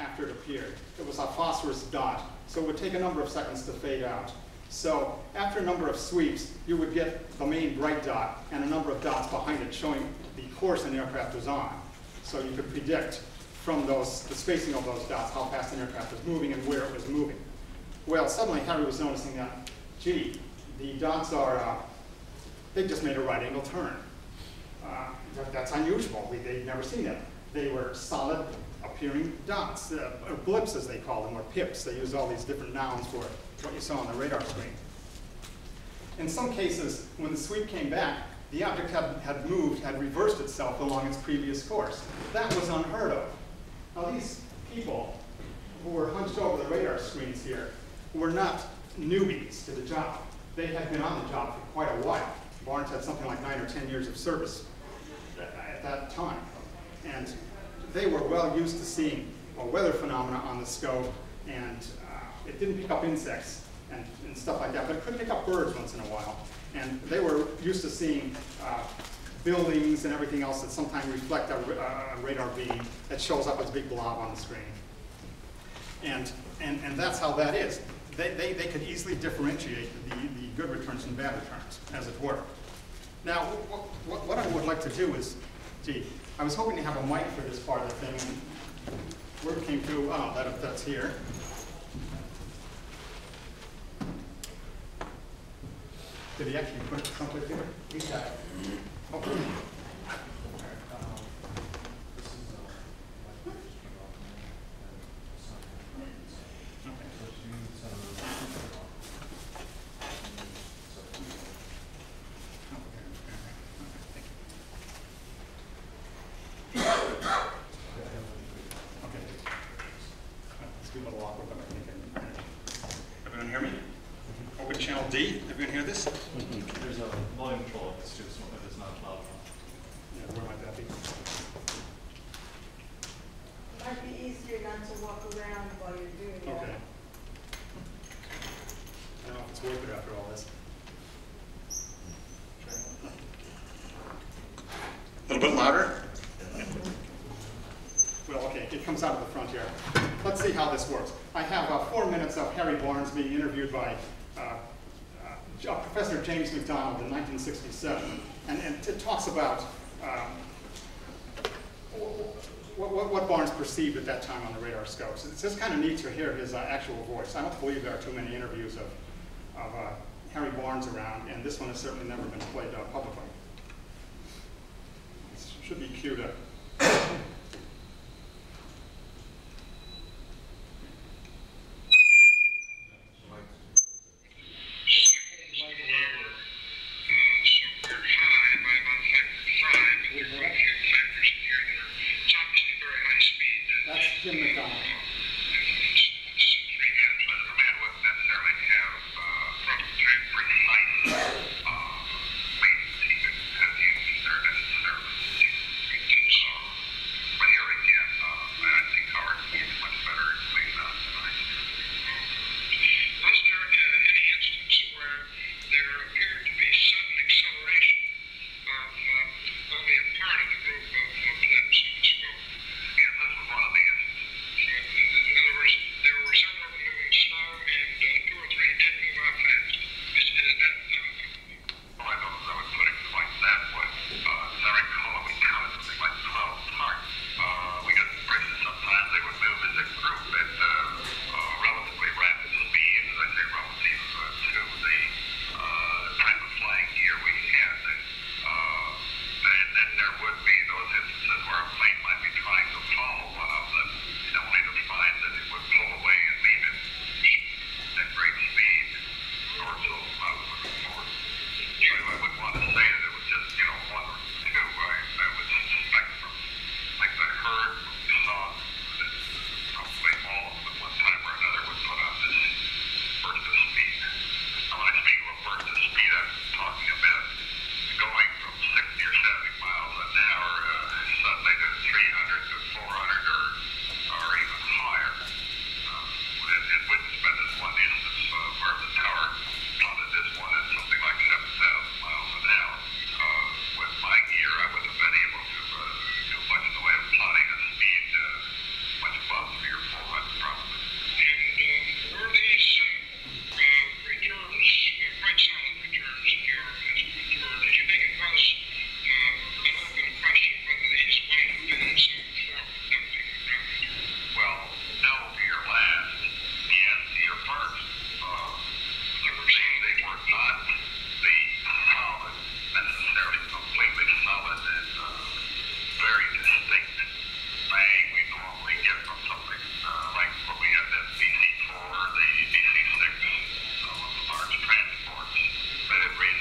after it appeared. It was a phosphorus dot, so it would take a number of seconds to fade out. So after a number of sweeps, you would get the main bright dot and a number of dots behind it showing the course an aircraft was on. So you could predict from the spacing of those dots how fast an aircraft was moving and where it was moving. Well, suddenly Harry was noticing that, gee, the dots are, they just made a right angle turn. That's unusual. They'd never seen that. They were solid appearing dots, or blips as they call them, or pips. They use all these different nouns for what you saw on the radar screen. In some cases, when the sweep came back, the object had moved, had reversed itself along its previous course. That was unheard of. Now these people who were hunched over the radar screens here were not newbies to the job. They had been on the job for quite a while. Barnes had something like 9 or 10 years of service at that time. And they were well used to seeing a weather phenomena on the scope, and it didn't pick up insects and stuff like that, but it could pick up birds once in a while. And they were used to seeing buildings and everything else that sometimes reflect a radar beam that shows up as a big blob on the screen. And that's how that is. They could easily differentiate the good returns from bad returns, as it were. Now, what I would like to do is, gee, I was hoping to have a mic for this part of the thing, and word came through, oh, that's here. Did he actually put it someplace here? He's got it. Oh. Everyone hear me? Open channel D. Everyone hear this? There's a volume control if it's not loud enough. Yeah, where might that be? It might be easier not to walk around while you're doing that. Okay. I don't know if it's worth it after all this. A little bit louder? Well, okay, it comes out of the front here. Let's see how this works. I have 4 minutes of Harry Barnes being interviewed by Professor James McDonald in 1967. And it talks about what Barnes perceived at that time on the radar scopes. It's just kind of neat to hear his actual voice. I don't believe there are too many interviews of Harry Barnes around, and this one has certainly never been played publicly. This should be queued up.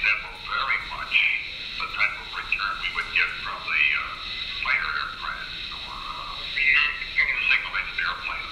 resemble very much the type of return we would get from the fighter aircraft or a single-engine airplane